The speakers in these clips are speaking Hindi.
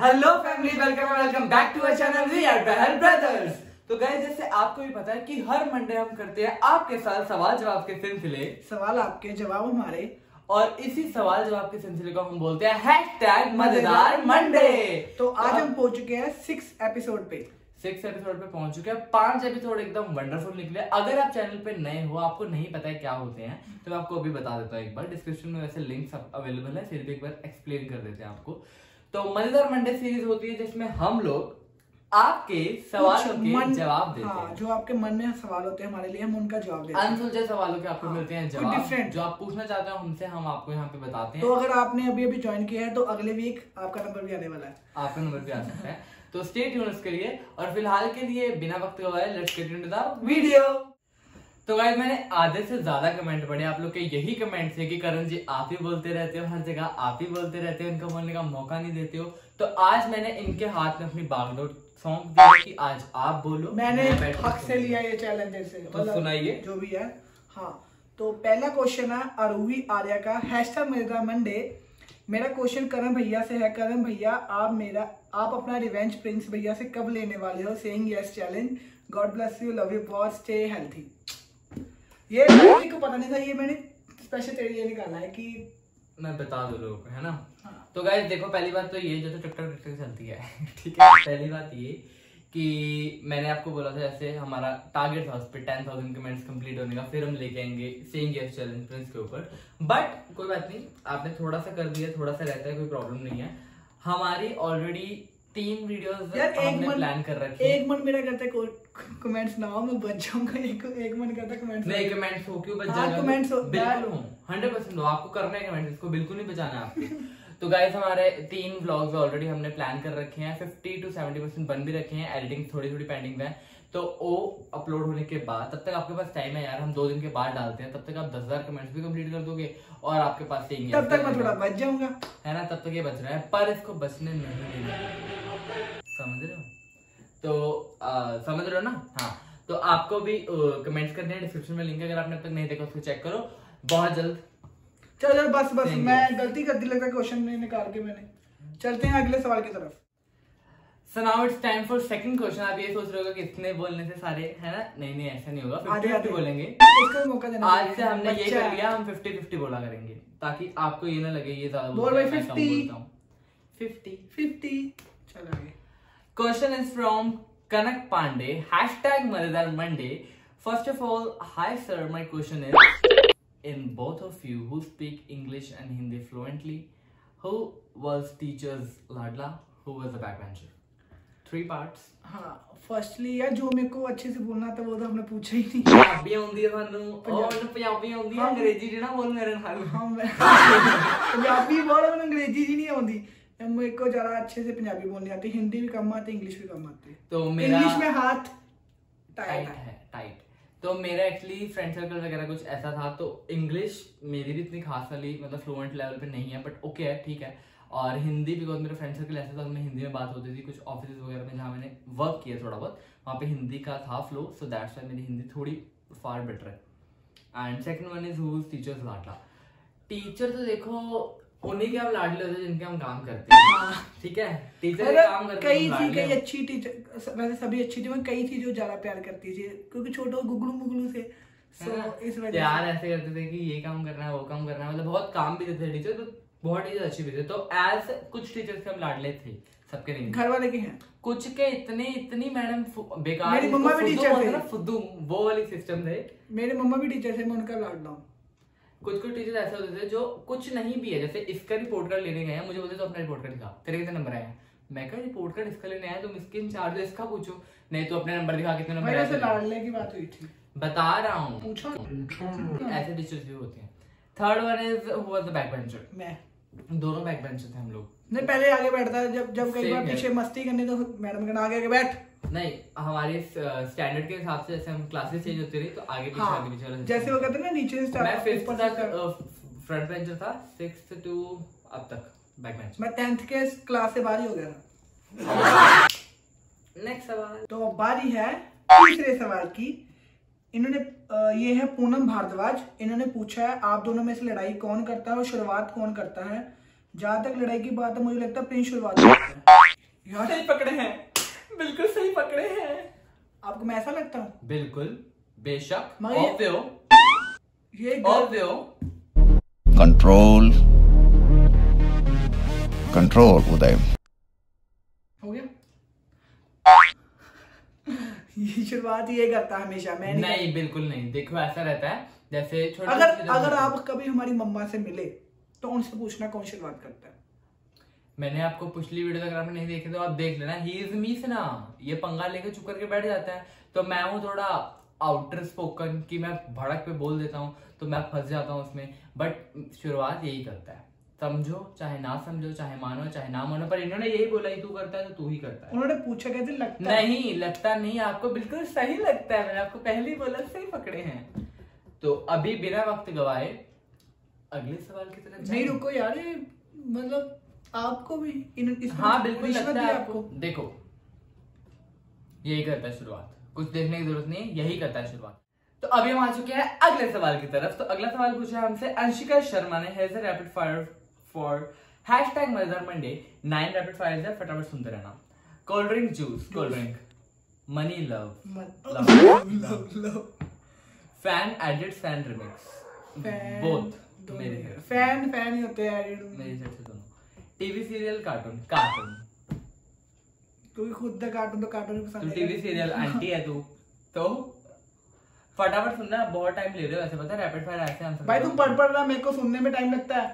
Hello family, welcome back to our channel we are Bahl brothers. तो गाइस, जैसे आपको भी पता है कि हर मंडे हम करते हैं आपके साथ सवाल जवाब के सिलसिले, सवाल आपके जवाब हमारे, और इसी सवाल जवाब के सिलसिले को हम बोलते हैं हैशटैग मजेदार मंडे। तो आज हम पहुंच चुके हैं 6 एपिसोड पे। 6 एपिसोड पे पहुंच चुके हैं। 5 एपिसोड एकदम वंडरफुल निकले। अगर आप चैनल पे नए हो, आपको नहीं पता है क्या होते हैं, तो मैं आपको अभी बता देता हूँ। एक बार डिस्क्रिप्शन में वैसे लिंक्स अवेलेबल है, फिर भी एक बार एक्सप्लेन कर देते हैं आपको। तो मजेदार मंडे सीरीज होती है जिसमें हम लोग आपके सवालों के जवाब देते हैं। जो आपके मन में सवाल होते हैं हमारे लिए, हम उनका जवाब देते हैं। अनसुलझे सवालों के आपको मिलते हैं जवाब, डिफरेंट जो आप पूछना चाहते हो हमसे, हम आपको यहाँ पे बताते हैं। तो अगर आपने अभी ज्वाइन किया है तो अगले वीक आपका नंबर भी आने वाला है, आपका नंबर भी आ सकता है। तो स्टे ट्यून उसके लिए। और फिलहाल के लिए बिना वक्त गवाए let's get into the video. तो गाइस, मैंने आधे से ज्यादा कमेंट पढ़े आप लोग के। यही कमेंट थे कि करण जी आप ही बोलते रहते हो, हर जगह आप ही बोलते रहते हो, इनको बोलने का मौका नहीं देते हो। तो आज मैंने इनके हाथ में अपनी बागडोर सौंप दी कि आज आप बोलो। मैंने हक से लिया ये चैलेंज से। तो सुनाइए जो भी है। हाँ, तो पहला क्वेश्चन है अरूवी आर्या का, हैशटैग मजेदार मंडे। मेरा क्वेश्चन करण भैया से है। करण भैया, आप अपना रिवेंज प्रिंस भैया से कब लेने वाले हो? Saying yes challenge. God bless you, love you बहुत, स्टे हेल्थी। ये मेरे को पता नहीं था, ये मैंने स्पेशल तेरे लिए निकाला है कि मैं बता दूं लोगों को, है ना। हाँ। तो गाइस देखो, पहली बात तो ये जो तो टिकटॉक चलती है ठीक है। पहली बात ये कि मैंने आपको बोला था जैसे हमारा टारगेट था उस पर 10,000 कमेंट्स कंप्लीट होने का, फिर हम लेके आएंगे सेइंग यस चैलेंज प्रिंस के ऊपर। बट कोई बात नहीं, आपने थोड़ा सा कर दिया, थोड़ा सा रहता है, कोई प्रॉब्लम नहीं है। हमारी ऑलरेडी 3 वीडियोस हमने प्लान कर रखी है। एक मन मेरा करता है कमेंट्स ना हो, मैं बच जाऊंगा। एक मन करता है कमेंट्स नहीं, कमेंट्स हो क्यों बच जाएगा? कमेंट्स हो, बिल्कुल हो, 100% हो। आपको करना है कमेंट्स, इसको बिल्कुल नहीं बचाना है आपको। तो गाइस, हमारे 3 व्लॉग्स ऑलरेडी हमने प्लान कर रखे हैं, 50 to 70% बन भी रखे हैं। एडिटिंग थोड़ी थोड़ी पेंडिंग है, तो वो अपलोड होने के बाद, तब तक आपके पास टाइम है यार, हम 2 दिन के बाद डालते हैं, तब तक आप 10,000 कमेंट्स भी कंप्लीट कर दोगे और आपके पास सेइंग तब तक मैं थोड़ा बच जाऊंगा, है ना। तब तक ये बच रहा है, पर इसको बचने नहीं देना, समझ रहे हो? तो समझ रहे हो ना। हाँ, तो आपको भी कमेंट्स करने हैं, डिस्क्रिप्शन में लिंक है, अगर आपने अब तक नहीं देखा उसको चेक करो बहुत जल्द। चलो बस मैं गलती कर दी लगता है क्वेश्चन नहीं निकाल के मैंने। चलते हैं अगले सवाल की तरफ। So now it's time for second question। आप ये सोच रहे होगा कि इतने बोलने से सारे, है ना। नहीं, ऐसा नहीं होगा, 50-50 बोलेंगे। इसको मौका देना। आज से हमने ये कर लिया, हम 50-50 बोला करेंगे, ताकि आपको ये ना लगे ये ज्यादा बोल रहा है। 50 चलो आगे। Question is from Kanak Pandey, hashtag मजेदार Monday. First of all, hi sir, my question is, in both of you who speak English and Hindi fluently, who was teacher's लाडला, who was the backbencher? 3 parts। हाँ, फर्स्टली यार जो मेरे को अच्छे से बोलना था वो तो हमने पूछा ही नहीं। पंजाबी आउंदी है थानू? और पंजाबी आउंदी है, अंग्रेजी जी ना बोल मेरे नाल। हां, पंजाबी बोल, मैं अंग्रेजी जी नहीं आउंदी। मेरे को जरा अच्छे से पंजाबी बोलनी आती, हिंदी भी कम आती, इंग्लिश भी कम आती। तो मेरा इंग्लिश में हाथ टाइट है, टाइट। तो मेरा एक्चुअली फ्रेंड सर्कल वगैरह कुछ ऐसा था, तो इंग्लिश मेरी भी इतनी खास वाली मतलब फ्लुएंट लेवल पे नहीं है, बट ओके है, ठीक है। और हिंदी बिकॉज मेरा फ्रेंड सर्कल ऐसा था, उनमें हिंदी में बात होती थी। कुछ ऑफिस वगैरह में जहाँ मैंने वर्क किया थोड़ा बहुत, वहाँ पे हिंदी का था फ्लो, सो दैट्स व्हाई मेरी हिंदी थोड़ी फार बेटर है। And second one is who is teachers लाडला। टीचर तो देखो उन्हीं के आप लाडले होते हैं जिनके हम काम करते हैं, ठीक है। टीचर काम करते हैं, कई अच्छी टीचर, वैसे सभी अच्छी थी, मैं कई थी जो ज्यादा प्यार करती थी, क्योंकि छोटो गुगलू मुगलू से, सो इस वजह प्यार ऐसे करते थे कि ये काम करना है, वो काम करना है, मतलब बहुत काम भी देते थे टीचर। तो बहुत टीचर अच्छी भी थे। तो एज कुछ टीचर्स के हम लाडले थे, सबके नहीं, घर वाले के हैं। कुछ के इतनी मैडम बेकार, मेरी मम्मा भी टीचर थे, फुद्दू वो वाली सिस्टम थे। मेरे मम्मा भी टीचर थे, मैं उनका लाडला हूँ। कुछ टीचर ऐसे होते थे जो कुछ नहीं भी है, जैसे इसका रिपोर्ट कार्ड लेने गए हैं, मुझे बोलते तो अपना रिपोर्ट कार्ड दिखा, तेरे कितने नंबर आए हैं। मैं कहा रिपोर्ट कार्ड इसका लेने आया, तुम इसके इंचार्ज हो, इसका पूछो। नहीं तो अपने नंबर दिखा, कितने नंबर आए। लाडले की बात हुई थी, बता रहा हूँ, पूछो। ऐसे टीचर्स भी होते हैं। Third one is who was the backbencher. मैं। दोनों बैकबेंचर थे हम लोग। नहीं, पहले आगे बैठता है, जब कई बार पीछे मस्ती करनी तो मैडम कहना आगे बैठ। नहीं, हमारे स्टैंडर्ड के हिसाब से जैसे हम क्लासेस चेंज होती रही, तो आगे पीछे आगे पीछे जैसे वो कहते हैं ना, नीचे से मैं 5th तक फ्रंट बेंचर था, 6th to अब तक बैक बेंच। मैं 10th के क्लास से बाहर ही हो गया था। नेक्स्ट सवाल। तो बारी है तीसरे सवाल की। इन्होंने ये है पूनम भारद्वाज। इन्होंने पूछा है आप दोनों में से लड़ाई कौन करता है और शुरुआत कौन करता है? जहां तक लड़ाई की बात है, मुझे लगता है प्रिंस शुरुआत करता है। यार सही पकड़े हैं, बिल्कुल सही पकड़े हैं। आपको मैं ऐसा लगता हूँ? बिल्कुल, बेशक, मगर ये कंट्रोल कंट्रोल उदय हो गया। ये शुरुआत ये करता है हमेशा, मैं नहीं बिल्कुल नहीं। देखो ऐसा रहता है जैसे छोटे अगर आप कभी हमारी मम्मा से मिले तो उनसे पूछना कौन शुरुआत करता है। मैंने आपको पिछली वीडियो अगर आपने नहीं देखे तो आप देख लेना। ही इज मी से ना ये पंगा लेके चुप करके बैठ जाता है, तो मैं हूँ थोड़ा आउटर स्पोकन कि मैं भड़क पे बोल देता हूँ, तो मैं फंस जाता हूँ उसमें। बट शुरुआत यही करता है, समझो चाहे ना समझो, चाहे मानो चाहे ना मानो, पर इन्होंने यही बोला ही तू करता है तो तू ही करता है। उन्होंने पूछा कैसे लगता नहीं लगता नहीं, आपको बिल्कुल सही लगता है। मैंने आपको पहले ही बोला सही पकड़े हैं। तो अभी बिना वक्त गवाए अगले सवाल की तरफ नहीं रुको यार, मतलब आपको भी हाँ बिल्कुल लगता है आपको। देखो यही करता है शुरुआत, कुछ देखने की जरूरत नहीं, यही करता है शुरुआत। तो अभी हम आ चुके हैं अगले सवाल की तरफ। तो अगला सवाल पूछा है हमसे अंशिका शर्मा ने। Here a rapid fire for hashtag मजेदार मंडे। 9 रैपिड फायर है, फटाफट सुनते रहना। Cold drink, juice, cold drink, money, love, fan, edit, fan, remix, both. मेरे फैन ही होते हैं मेरे साइड से दोनों। TV serial, cartoon, cartoon. तू भी खुद कार्टून, तो कार्टून ही पसंद है। तू टीवी सीरियल आंटी है तू तो फटाफट सुनना, बहुत टाइम ले रहे हो ऐसे, पता है रैपिड फायर ऐसे आंसर। भाई तू पढ़ रहा, मेरे को सुनने में टाइम लगता है।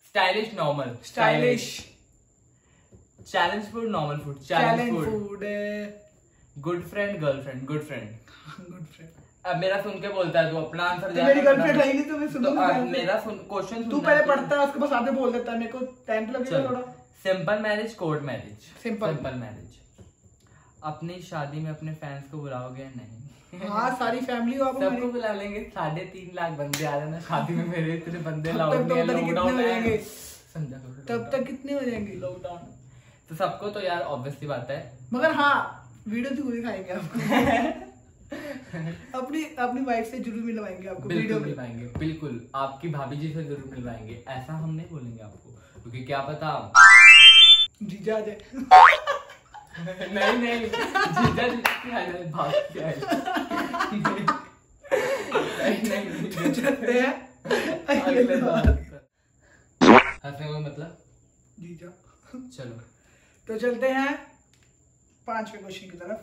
Stylish, normal, stylish, challenge food, normal food, challenge food, good friend, girlfriend, good friend, good friend. अब मेरा सुन के बोलता है तू अपना आंसर तो मेरी गर्लफ्रेंड है नहीं, तो मैं सुनूंगा। मेरा सुन क्वेश्चन तू पहले पढ़ता है, उसके बाद आगे बोल देता है, मेरे को टाइम तो लगेगा थोड़ा। Simple marriage, court marriage. Simple marriage. अपनी शादी में अपने फैंस को बुलाओगे या नहीं? हाँ सारी फैमिली आप सबको बुला लेंगे। 3.5 लाख बंदे आ जाना शादी में मेरे, इतने बंदे तब तक कितने हो जाएंगे लॉकडाउन। तो सबको तो यार ऑब्वियसली बात है, मगर हाँ वीडियो जरूर दिखाएंगे आपको। अपनी वाइफ से जरूर मिलवाएंगे आपको, वीडियो मिलवाएंगे बिल्कुल। आपकी भाभी जी से जरूर मिलवाएंगे, ऐसा हम नहीं बोलेंगे आपको, क्योंकि क्या पता जीजा आ जाए। नहीं जीजा जी भाग के आए। नहीं चलते हैं हंसने का मतलब जीजा। चलो तो चलते हैं 5वें क्वेश्चन की तरफ।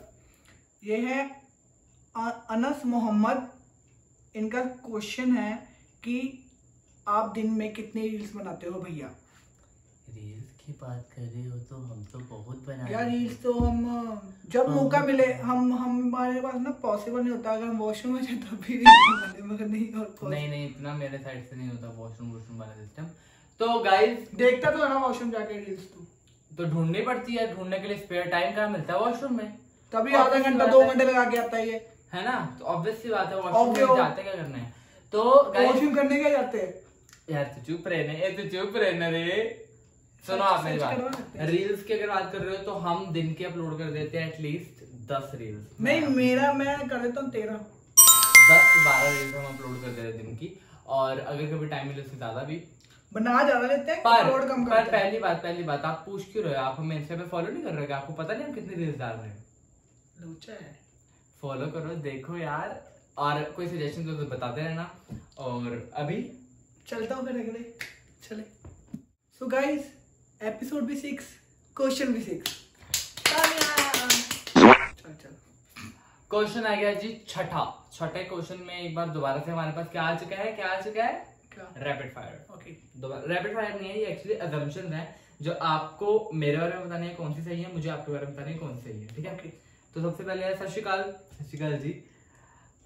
ये है अनस मोहम्मद, इनका क्वेश्चन है कि आप दिन में कितनी रील्स बनाते हो भैया? रील्स की बात कर रहे हो तो हम तो बहुत बनाते यार रील्स तो हम जब मौका मिले, हम हमारे पास ना पॉसिबल नहीं होता, अगर हम वॉशरूम में जाए तब भी रील्स बनाते, मगर नहीं और नहीं इतना मेरे साइड से नहीं होता वॉशरूम वाला सिस्टम। तो गाइस देखता तो है ना वॉशरूम जाके रील्स, तो ढूंढनी पड़ती है, ढूंढने के लिए स्पेयर टाइम कहाँ मिलता है वॉशरूम में, तभी आधा घंटा 2 घंटे लगा के आता है है ना। तो ऑब्वियस सी बात है वॉशरूम में जाते क्या करना है, तो वॉशरूम करने क्या जाते हैं यार। तू चुप रहना रे। सुनो आप मेरी बात, रील्स की अगर बात कर रहे हो तो हम दिन के अपलोड कर देते हैं एटलीस्ट 10 रील्स। नहीं मैं कर देता हूँ 13 10-12 रील्स हम अपलोड कर देते हैं दिन की, और अगर कभी टाइम मिले उससे ज्यादा भी बना ज्यादा लेते हैं, अपलोड कम करते हैं। पहली बात आप पूछ क्यों रहे हो? आप हमें इंस्टा पे फॉलो नहीं कर रहे हो? आपको पता नहीं हम कितनी रील्स डाल रहे हैं? लोचा है, फॉलो करो, देखो यार, और कोई सजेशन तो बताते रहना। और अभी चलता हूँ फिर अगले चले। सो गाइस एपिसोड भी 6, क्वेश्चन भी 6। चल क्वेश्चन आ गया जी छठे क्वेश्चन में एक बार दोबारा से हमारे पास क्या आ चुका है rapid fire. Okay rapid fire नहीं है, ये एक्चुअली अजम्पशंस हैं जो आपको मेरे बारे में बताने कौन सी सही है, मुझे आपके बारे में बताने कौन सी सही है, ठीक है। तो सबसे पहले सत श्री अकाल जी।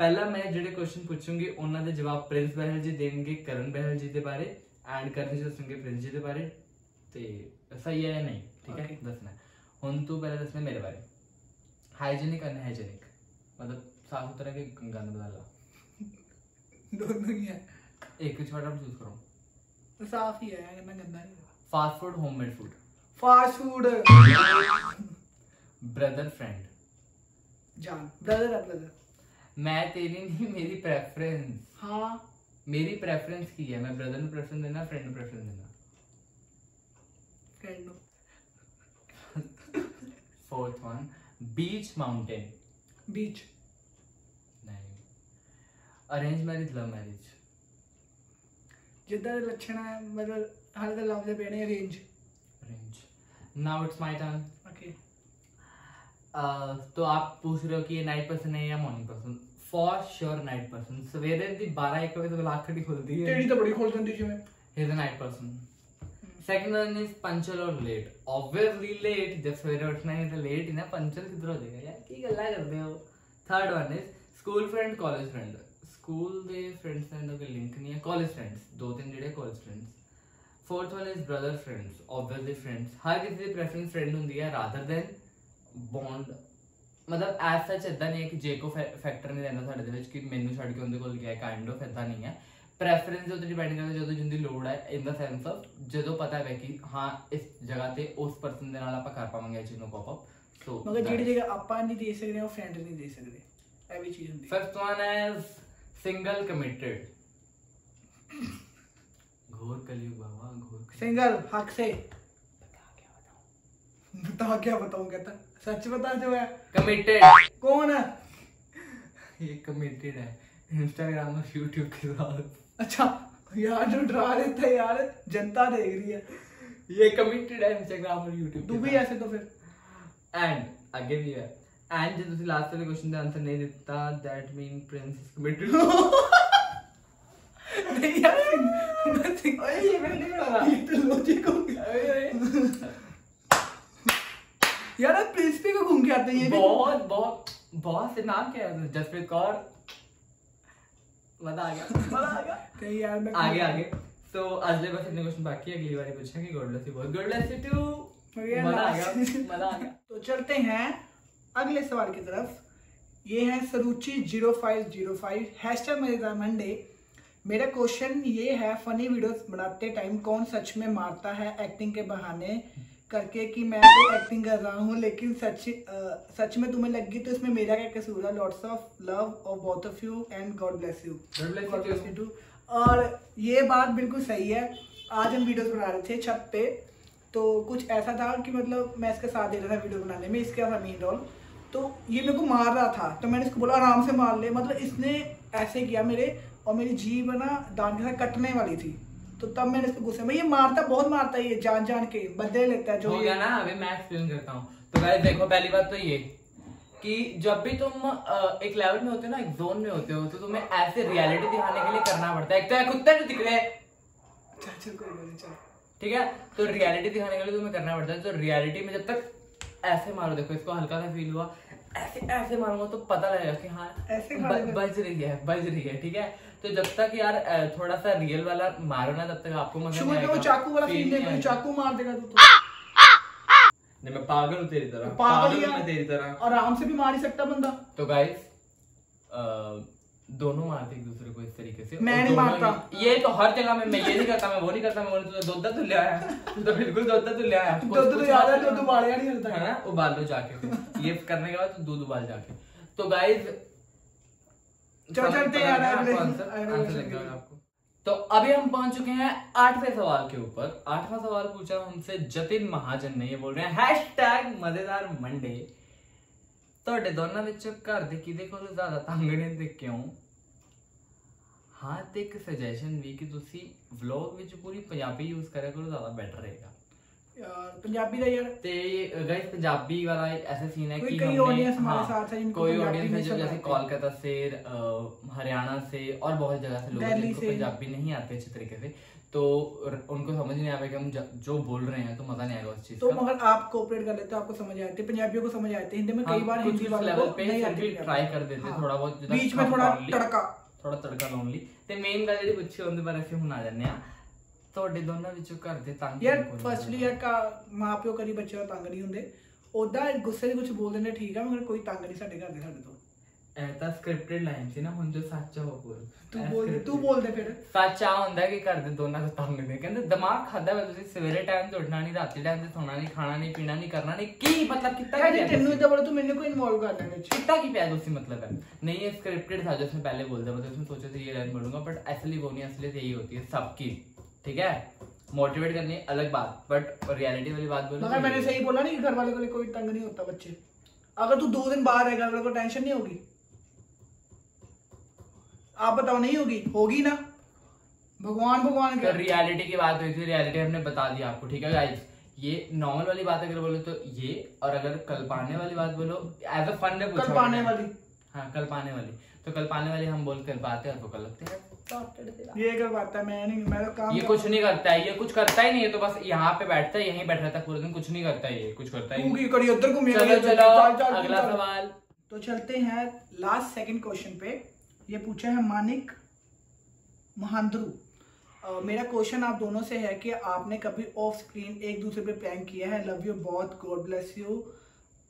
पहला मैं ਜਿਹੜੇ क्वेश्चन पूछूंगी ਉਹਨਾਂ ਦੇ जवाब प्रिंस बहल जी देंगे करण बहल जी के बारे, एंड करण जी दसेंगे प्रिंस जी के बारे। ते सही है या नहीं, ठीक है दसना। हुन तू पहले दसना मेरे बारे। हाइजीनिक अनहाइजीनिक, मतलब साफ सुथरा के गंद बदला, दोनों ही है, एक कुछ वर्ड चूज करो। तो साफ ही है, ना गंदा नहीं। Fast food, homemade food. Fast food. Brother, friend, जान। ब्रदर है ब्रदर। मैं तेरी नहीं, मेरी प्रेफरेंस। हाँ मेरी प्रेफरेंस की है, मैं ब्रदर में प्रेफरेंस देना, फ्रेंड में प्रेफरेंस देना। Friend fourth one, beach mountain. Beach. नहीं। Arrange marriage love marriage. जिद्दां दे लक्षण है मतलब हर दे लफ्ज़ पेने arrange. Arrange. Now it's my turn. Okay. तो आप पूछ रहे हो कि ये नाइट पर्सन है या morning person? For sure night person. सवेरे दी 12-1 बजे तो लाख खड़ी खुलती है, तेरी तो बड़ी खोल जंदी जिवें। He is a night person. Second one is punctual और लेट। ऑब्वियसली लेट, जब सवेरे उठना है तो लेट ही ना, पंचुअल किधर हो जाएगा यार, की गल्ला करते हो। Third one is school friend college friend. School दे फ्रेंड्स ने कोई लिंक नहीं है, कॉलेज फ्रेंड्स 2-3 ਜਿਹੜੇ college friends. Fourth one is brother friends, obviously friends. हर किसी ਦੀ प्रेफरेंस फ्रेंड ਹੁੰਦੀ ਹੈ ਰਾਦਰ ਦੈਨ ਬੌਂਡ। ਮਤਲਬ ਐਸ ਸੱਚ ਇਦਾਂ ਨਹੀਂ ਹੈ ਕਿ ਜੇ ਕੋ ਫੈਕਟਰ ਨਹੀਂ ਰਹਿੰਦਾ ਸਾਡੇ ਦੇ ਵਿੱਚ ਕਿ ਮੈਨੂੰ ਛੱਡ ਕੇ ਉਹਦੇ ਕੋਲ ਗਿਆ, ਕਾਈਂਡ ਆਫ ਇਦਾਂ ਨਹੀਂ ਹੈ। ਪ੍ਰੈਫਰੈਂਸ ਦੇ ਉੱਤੇ ਡਿਪੈਂਡ ਕਰਦਾ ਜਦੋਂ ਜਿੰਦੀ ਲੋੜ ਹੈ, ਇਨ ਦਾ ਸੈਂਸ ਆਫ ਜਦੋਂ ਪਤਾ ਹੈ ਕਿ ਹਾਂ ਇਸ ਜਗ੍ਹਾ ਤੇ ਉਸ ਪਰਸਨ ਦੇ ਨਾਲ ਆਪਾਂ ਕਰ ਪਾਵਾਂਗੇ ਇਹ ਚੀਜ਼ ਨੂੰ ਕੋਪ ਅਪ। ਸੋ ਮਗਰ ਜਿਹੜੀ ਜਗ੍ਹਾ ਆਪਾਂ ਨਹੀਂ ਦੇ ਸਕਦੇ ਉਹ ਫਰੈਂਡ ਨਹੀਂ ਦੇ ਸਕਦੇ, ਇਹ ਵੀ ਚੀਜ਼ ਹੁੰਦੀ ਹੈ। Fifth one is single committed. घोर कलयुग बाबा, घोर सिंगल हक से बता क्या बताऊं, कहता सच बता जो है। कमिटेड कौन है? ये कमिटेड है इंस्टाग्राम और यूट्यूब के साथ। अच्छा यार जो डरा देता है यार, जनता देख रही है। ये कमिटेड है इंस्टाग्राम और यूट्यूब। तू भी ऐसे तो फिर एंड आगे भी है। एंड जो तुसी लास्ट वाले क्वेश्चन का आंसर नहीं दिता, that mean Prince is committed. नहीं यार ये मैंने नहीं पढ़ा, ये तो लॉजिक हो गया यार। प्रिंस भी को घूम के आते हैं ये भी। बहुत बहुत बहुत से नाम क्या है, जसप्रीत कौर, मजा आ गया कहीं यार मैं आगे। तो अगले बस इतने क्वेश्चन बाकी है, अगली बार पूछेंगे। गॉड ब्लेस यू बहुत, गॉड ब्लेस यू टू। मजा आ गया। तो चलते हैं अगले सवाल की तरफ। ये है सरुचि 0505 हैशटैग मजेदार मंडे। मेरा क्वेश्चन ये है, फनी वीडियोस बनाते टाइम कौन सच में मारता है एक्टिंग के बहाने करके कि मैं तो एक्टिंग कर रहा हूँ, लेकिन सच में तुम्हें लगी तो इसमें मेरा क्या कसूर है? Lots of love of both of you and God bless you. God bless you too. और ये बात बिल्कुल सही है। आज हम वीडियोस बना रहे थे छत पे, तो कुछ ऐसा था कि मतलब मैं इसके साथ दे रहा था वीडियो बनाने में, इसके साथ मेन रोल। तो ये मेरे को मार रहा था, तो मैंने इसको बोला आराम से मार ले। मतलब इसने ऐसे किया मेरे, और मेरी जीभ ना दांत के साथ कटने वाली थी। तो तब मैंने इसको गुस्से में, ये मारता बहुत मारता है, ये जान जान के बदले लेता है जो हो गया ना। अभी मैं एक्सप्लेन करता हूँ। तो गाइस देखो, पहली बात तो ये कि जब भी तुम एक लेवल में होते हो ना, एक जोन में होते हो, तो तुम्हें ऐसे रियलिटी दिखाने के लिए करना पड़ता है। एक तो है कुत्ते जो दिख रहे हैं, ठीक है, तो रियलिटी दिखाने के लिए तुम्हें करना पड़ता है। तो रियलिटी में जब तक ऐसे मारो, देखो इसको हल्का सा फील हुआ, ऐसे ऐसे मारूंगा तो पता लगेगा कि हाँ ऐसे बज रही है, ठीक है। तो जब तक यार थोड़ा सा रियल वाला मारो ना, तब तक आपको मजा नहीं आएगा। वो चाकू वाला सीन देखो, चाकू मार देगा तो नहीं, मैं पागल हूँ तेरी तरह, पागल हूँ मैं तेरी तरह। आराम से भी मार ही सकता बंदा। तो गाइस दोनों मारते एक दूसरे को इस तरीके से। मैं नहीं मारता ये तो हर जगह में, मैं ये नहीं करता, मैं वो नहीं करता, मैं तो दूध तो ले आया, तो बिल्कुल दूध तो ले आया, दूध तो याद है, दूध उबाल नहीं करता है ना, उबाल लो जाके। ये करने के बाद तो दूध उबाल जाके। तो गाइस चलते यार आंसर लग गया आपको। तो अभी हम पहुंच चुके हैं 8वें सवाल के ऊपर। 8वां सवाल पूछा हमसे जतिन महाजन ने, ये बोल रहे हैं हैशटैग मजेदार मंडे। ਤੁਹਾਡੇ ਦੋਨਾਂ ਵਿੱਚੋਂ ਘਰ ਦੇ ਕਿਹਦੇ ਕੋਲ ਜ਼ਿਆਦਾ ਤੰਗ ਨੇ ਤੇ ਕਿਉਂ? ਹਾਂ, ਤੇ ਇੱਕ ਸਜੈਸ਼ਨ ਵੀ ਕਿ ਤੁਸੀਂ ਵਲੌਗ ਵਿੱਚ ਪੂਰੀ ਪੰਜਾਬੀ ਯੂਜ਼ ਕਰਿਆ ਕਰੋ, ਜ਼ਿਆਦਾ ਬੈਟਰ ਰਹੇਗਾ यार। पंजाबी ਦਾ यार ਤੇ गाइस पंजाबी वाला ऐसा सीन है कि कोई ऑडियंस हमारे साथ है, कोई ऑडियंस है जो जैसे कोलकाता से, हरियाणा से और बहुत जगह से लोग जिनको पंजाबी नहीं आते अच्छे तरीके से, तो उनको समझ नहीं आएगा कि हम जो बोल रहे हैं, तो मजा नहीं आएगा उस चीज तो मगर आप कोऑपरेट कर लेते हो, आपको समझ आते, पंजाबियों को समझ आते, हिंदी में कई बार हिंदी लेवल पे भी ट्राई कर देते थोड़ा बहुत, बीच में थोड़ा तड़का ਲਾਉਣ ਲਈ। ਤੇ ਮੇਨ ਗੱਲ ਜਿਹੜੀ ਪੁੱਛੀ ਉਹਦੇ ਬਾਰੇ ਅਸੀਂ ਹੁਣ ਆ ਜਾਂਦੇ ਆ। ਤੁਹਾਡੇ ਦੋਨਾਂ ਵਿੱਚੋਂ ਘਰ ਦੇ ਤੰਗ ਯਾਰ ਫਸਟਲੀ ਯਾਰ ਮਾਂ ਪਿਓ ਕਦੀ ਬੱਚੇ ਦਾ ਤੰਗ ਨਹੀਂ ਹੁੰਦੇ, ਉਹਦਾ ਗੁੱਸੇ ਦੇ ਕੁਝ ਬੋਲ ਦਿੰਦੇ ਠੀਕ ਆ, ਮਗਰ ਕੋਈ ਤੰਗ ਨਹੀਂ ਸਾਡੇ ਘਰ ਦੇ ਸਾਡੇ ਤੋਂ। ਇਹ ਤਾਂ ਸਕ੍ਰਿਪਟਡ ਲਾਈਨ ਸੀ ਨਾ, ਹੁਣ ਜੋ ਸੱਚ ਹੋ ਬੋਲ। ਤੂੰ ਬੋਲ ਦੇ ਫਿਰ। ਸੱਚ ਆ ਹੁੰਦਾ ਕਿ ਘਰ ਦੇ ਦੋਨਾਂ ਤੋਂ ਤੰਗ ਨੇ, ਕਹਿੰਦੇ ਦਿਮਾਗ ਖਾਦਾ ਵਾ ਤੁਸੀਂ, ਸਵੇਰੇ ਟਾਈਮ ਤੇ ਉੱਠਣਾ ਨਹੀਂ, ਰਾਤੀ ਟਾਈਮ ਤੇ ਸੌਣਾ ਨਹੀਂ, ਖਾਣਾ ਨਹੀਂ, ਪੀਣਾ ਨਹੀਂ, ਕਰਨਾ ਨਹੀਂ, ਕੀ ਮਤਲਬ ਕੀਤਾ क्या ਤੈਨੂੰ ਇਦਾਂ ਬੋਲੇ ਤੂੰ ਮੈਨੂੰ ਕੋਈ ਇਨਵੋल्व कर लेने ਵਿੱਚ कितना की प्यार दोस्ती मतलब है नहीं, ये स्क्रिप्टेड था जैसे पहले बोल दिया, मतलब इसमें सोचा था ये लाइन बोलूंगा, बट असली वो नहीं, असलियत यही होती है सबकी, ठीक है। मोटिवेट करनी है अलग बात, बट रियलिटी वाली बात बोलो। मगर मैंने सही बोला नहीं कि घर वाले को कोई तंग नहीं होता बच्चे। अगर तू 2 दिन बाहर रहेगा, घर वाले को टेंशन नहीं होगी? आप बताओ, नहीं होगी? होगी ना। भगवान भगवान तो रियलिटी की बात हुई थी, रियलिटी हमने बता दिया आपको, ठीक है गाइस। ये नॉर्मल वाली बात अगर बोलो तो ये, और अगर कल पाने वाली बात बोलो एज अ फन में पूछा, कल पाने वाली, हाँ कल पाने वाली, तो कल पाने वाली हम बोल कर पाते हैं, तो कल लगते हैं ये कर पाता है। मैं नहीं, मैं तो काम, ये कुछ नहीं करता है, ये कुछ करता ही नहीं है, तो बस यहाँ पे बैठता है, यहीं बैठ रहता है पूरे दिन, कुछ नहीं करता है, ये कुछ करता ही नहीं। करिए उधर को। चलो अगला सवाल। तो चलते हैं लास्ट सेकंड क्वेश्चन पे। ये पूछा है मानिक महांद्रू। मेरा क्वेश्चन आप दोनों से है कि आपने कभी ऑफ स्क्रीन एक दूसरे पे प्रैंक किया है? लव यू बहुत, गॉड ब्लेस यू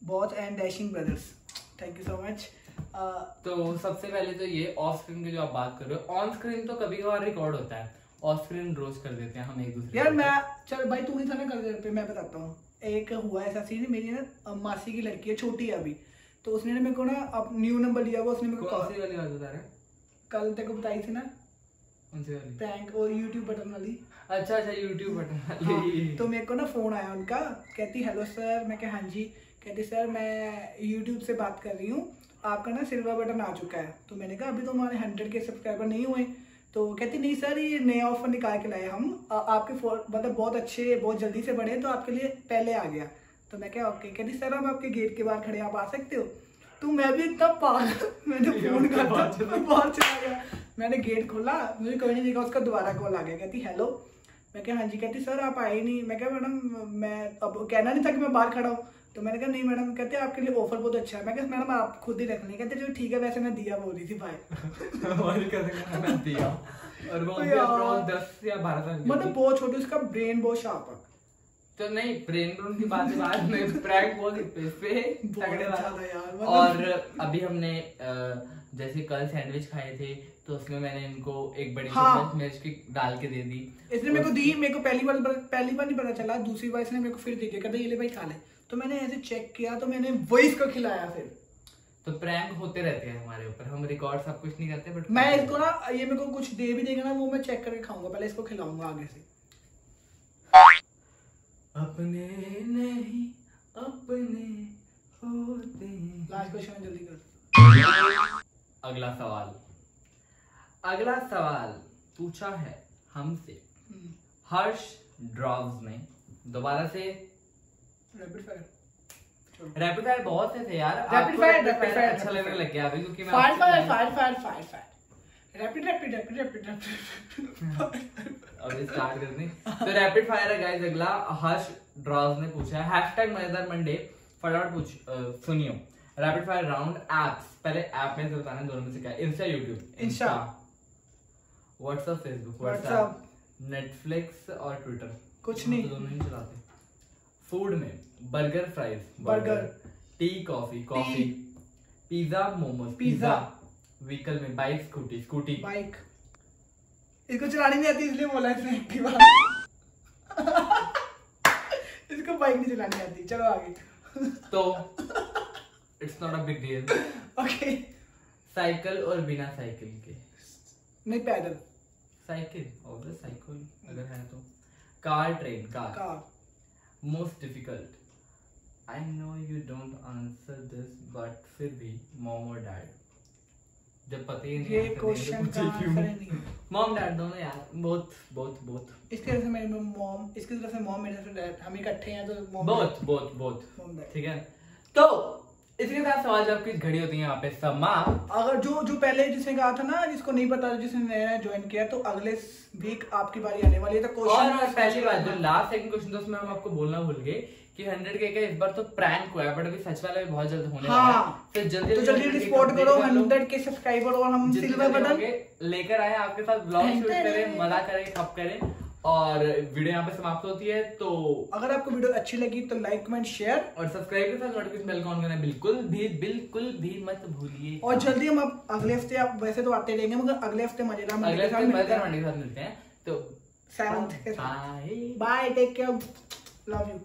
बहुत and dashing brothers. Thank you so much. तो सबसे पहले तो ये ऑफ स्क्रीन की जो आप बात कर रहे हो, ऑन स्क्रीन तो कभी कभार रिकॉर्ड होता है, ऑफ स्क्रीन रोज कर देते हैं हम एक दूसरे। यार मैं, चल भाई तू नहीं था ना कर दे पे, मैं बताता हूँ। एक हुआ ऐसा सीन, मेरी ना मासी की लड़की है, छोटी है अभी, तो उसने मेरे को ना अब न्यू नंबर लिया हुआ, उसने मेरे को कौन सी वाली बात बता रहे हैं? कल तेरे को बताई थी ना प्रैंक, और यूट्यूब बटन वाली। अच्छा यूट्यूब बटन वाली। तो मेरे को ना फोन आया उनका, कहती हेलो सर। मैं कहा हाँ जी। कहती सर मैं यूट्यूब से बात कर रही हूँ, आपका ना सिल्वर बटन आ चुका है। तो मैंने कहा अभी तो हमारे 100 के सब्सक्राइबर नहीं हुए। तो कहती नहीं सर, ये नया ऑफर निकाल के लाए हम, आपके मतलब बहुत अच्छे, बहुत जल्दी से बढ़े, तो आपके लिए पहले आ गया। तो मैं क्या ओके। कहती सर हम आपके गेट के बाहर खड़े, आप आ सकते हो? तो मैं भी इतना पागल, मैंने फोन करता बाहर चला गया, मैंने गेट खोला, मुझे कोई नहीं दिखा, उसका दोबारा कॉल आ गया। कहती हेलो। मैं क्या हाँ जी। कहती सर आप आए नहीं। मैं क्या मैडम, मैं अब कहना नहीं था कि मैं बाहर खड़ा हूँ। तो मैंने कहा नहीं मैडम। कहते आपके लिए ऑफर बहुत अच्छा है। मैं कहा मैडम आप खुद ही रख लें। कहते चलो ठीक है, वैसे मैं दिया बोल रही थी भाई। दिया और वो अप्रोच 10 या 12 साल, मतलब बहुत छोटी, उसका ब्रेन बहुत शार्प है। तो नहीं ब्रेन ब्रेन की बात बाद में, प्रैंक बहुत इस पे तगड़े वाला यार। और अभी हमने जैसे कल सैंडविच खाए थे, तो उसमें मैंने इनको एक बड़ी चम्मच मिर्च की डाल के दे दी। इसने मेरे को दी, मेरे को पहली बार नहीं पता चला, दूसरी बार इसने मेरे को फिर दी के कहता ये ले भाई खा ले। तो मैंने ऐसे चेक किया, तो मैंने वही इसको खिलाया फिर। तो प्रैंक होते रहते हैं हमारे ऊपर, हम रिकॉर्ड सब कुछ नहीं करते, बट मैं इसको ना, ये मेरे को कुछ दे भी देगा ना, वो मैं चेक करके खाऊंगा, पहले इसको खिलाऊंगा आगे से। अपने नहीं अपने होते। लास्ट क्वेश्चन जल्दी कर। अगला सवाल पूछा है हमसे हर्ष ड्रॉव्स ने। दोबारा से रैपिड फायर बहुत से थे यार। रैपिड फायर अच्छा लगने लग गया अभी, क्योंकि मैं फायर रैपिड अभी स्टार्ट करनी। तो रैपिड फायर है गाइस। अगला हर्ष ड्रॉव्स ने पूछा है #मजेदार मंडे। फटाफट पूछ सुनियो। रैपिड फायर राउंड एप्स, पहले ऐप में से बताना दोनों में से क्या। Insta, YouTube, WhatsApp, Facebook, WhatsApp, Netflix और ट्विटर। कुछ नहीं, दोनों ही चलाते। फूड में burger, fries, burger, T, coffee, pizza, momos, pizza. Vehicle में बाइक, स्कूटी, बाइक। इसको चलानी नहीं आती इसलिए बोला इसने एक्टिवा। इसको बाइक नहीं चलानी आती। चलो आगे। तो it's not a big deal. Okay. Cycle और बिना साइकिल के? नहीं, पैदल। साइकिल और साइकिल अगर है तो। Car, train, car. Most difficult, I know you don't answer this but फिर भी मॉम और डैड। जब पता ही नहीं, ये क्वेश्चन का आंसर नहीं। मॉम डैड दोनों यार, बोथ। इसके तरफ से मेरी मॉम, इसकी तरफ से मॉम, मेरे तरफ से डैड, हम इकट्ठे हैं तो मॉम। बोथ ठीक है। तो इसके साथ सवाल जवाब की घड़ी होती है यहाँ पे समाप्त। अगर जो पहले जिसने कहा था ना, जिसको नहीं पता, जिसने नया ज्वाइन किया, तो अगले वीक आपकी बारी आने वाली है। तो क्वेश्चन और पहली बात, जो लास्ट सेकंड क्वेश्चन था उसमें हम आपको बोलना भूल गए कि 100K का इस बार तो प्रैंक हुआ है, बट अभी सच वाला भी बहुत जल्द होने वाला है। तो जल्दी सपोर्ट करो 100K सब्सक्राइबर, और हम सिल्वर बटन लेकर आए आपके साथ, ब्लॉग शूट करें, मजा करें, खप करें। और वीडियो यहाँ पे समाप्त होती है। तो अगर आपको वीडियो अच्छी लगी तो लाइक, कमेंट, शेयर और सब्सक्राइब के साथ नोटिफिकेशन बेल ऑन करना बिल्कुल भी मत भूलिए। और जल्दी हम अब अगले हफ्ते, आप वैसे तो आते रहेंगे मगर अगले हफ्ते मजेदार मंडे के साथ मिलते हैं। तो 7th के साथ। Bye, take care, love you.